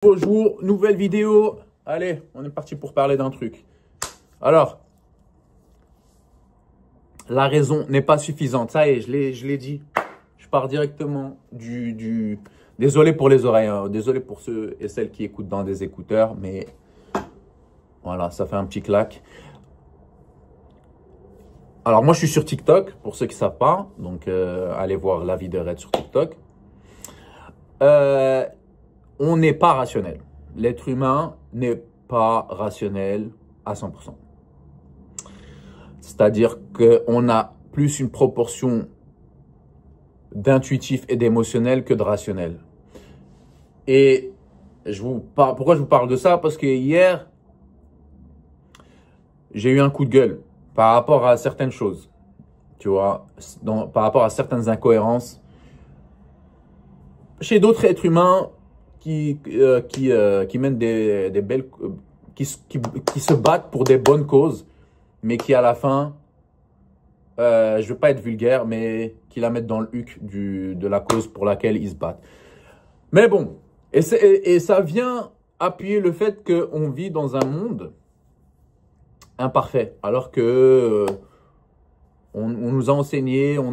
Bonjour, nouvelle vidéo. Allez, on est parti pour parler d'un truc. Alors, la raison n'est pas suffisante. Ça y est, je l'ai dit. Je pars directement du... Désolé pour les oreilles, hein. Désolé pour ceux et celles qui écoutent dans des écouteurs, mais voilà, ça fait un petit claque. Alors, moi, je suis sur TikTok, pour ceux qui ne savent pas. Donc, allez voir la vie de Red sur TikTok. On n'est pas rationnel. L'être humain n'est pas rationnel à 100%. C'est-à-dire qu'on a plus une proportion d'intuitif et d'émotionnel que de rationnel. Et pourquoi je vous parle de ça? Parce que hier, j'ai eu un coup de gueule par rapport à certaines choses. Tu vois, par rapport à certaines incohérences chez d'autres êtres humains qui mènent des belles, qui se battent pour des bonnes causes, mais qui à la fin, je ne veux pas être vulgaire, mais qui la mettent dans le huc de la cause pour laquelle ils se battent. Mais bon, et ça vient appuyer le fait qu'on vit dans un monde imparfait, alors que on nous a enseigné, on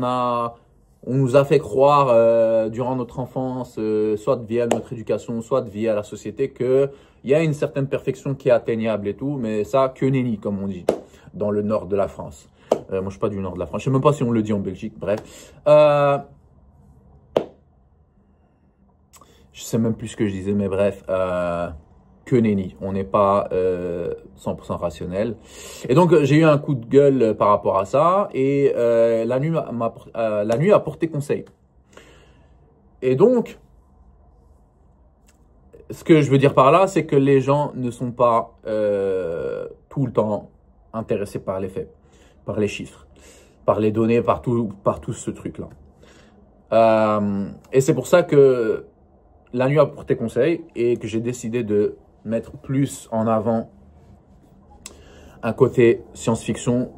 nous a fait croire durant notre enfance, soit via notre éducation, soit via la société, qu'il y a une certaine perfection qui est atteignable et tout, mais ça, que nenni, comme on dit, dans le nord de la France. Moi, je ne suis pas du nord de la France. Je ne sais même pas si on le dit en Belgique, bref. Je ne sais même plus ce que je disais, mais bref, que nenni. On n'est pas 100% rationnel. Et donc, j'ai eu un coup de gueule par rapport à ça. Et la nuit a porté conseil. Et donc, ce que je veux dire par là, c'est que les gens ne sont pas tout le temps intéressés par les faits, par les chiffres, par les données, par tout ce truc-là. Et c'est pour ça que la nuit a porté conseil et que j'ai décidé de mettre plus en avant un côté science-fiction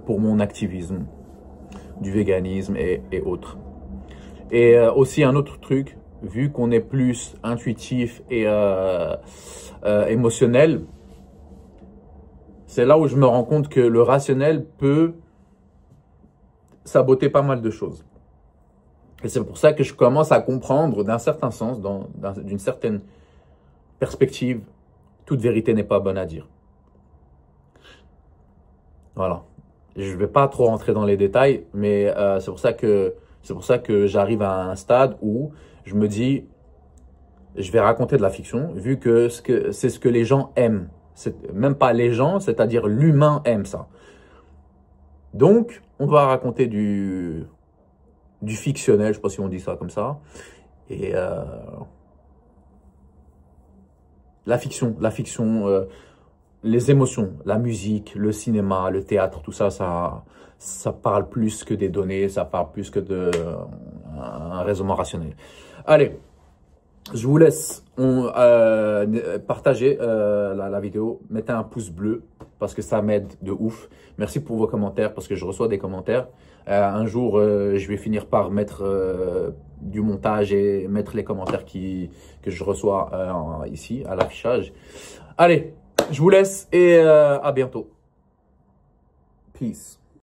pour mon activisme du véganisme et autres. Et aussi un autre truc, vu qu'on est plus intuitif et émotionnel, c'est là où je me rends compte que le rationnel peut saboter pas mal de choses. Et c'est pour ça que je commence à comprendre d'un certain sens, d'une certaine perspective, toute vérité n'est pas bonne à dire. Voilà. Je ne vais pas trop rentrer dans les détails, mais c'est pour ça que j'arrive à un stade où je me dis, je vais raconter de la fiction, vu que c'est ce que les gens aiment. Même pas les gens, c'est-à-dire l'humain aime ça. Donc, on va raconter du fictionnel, je ne sais pas si on dit ça comme ça. Et la fiction, les émotions, la musique, le cinéma, le théâtre, tout ça, ça parle plus que des données, ça parle plus que d'un raisonnement rationnel. Allez, je vous laisse partager la vidéo, mettez un pouce bleu parce que ça m'aide de ouf. Merci pour vos commentaires parce que je reçois des commentaires. Un jour, je vais finir par mettre du montage et mettre les commentaires que je reçois ici à l'affichage. Allez, je vous laisse et à bientôt. Peace.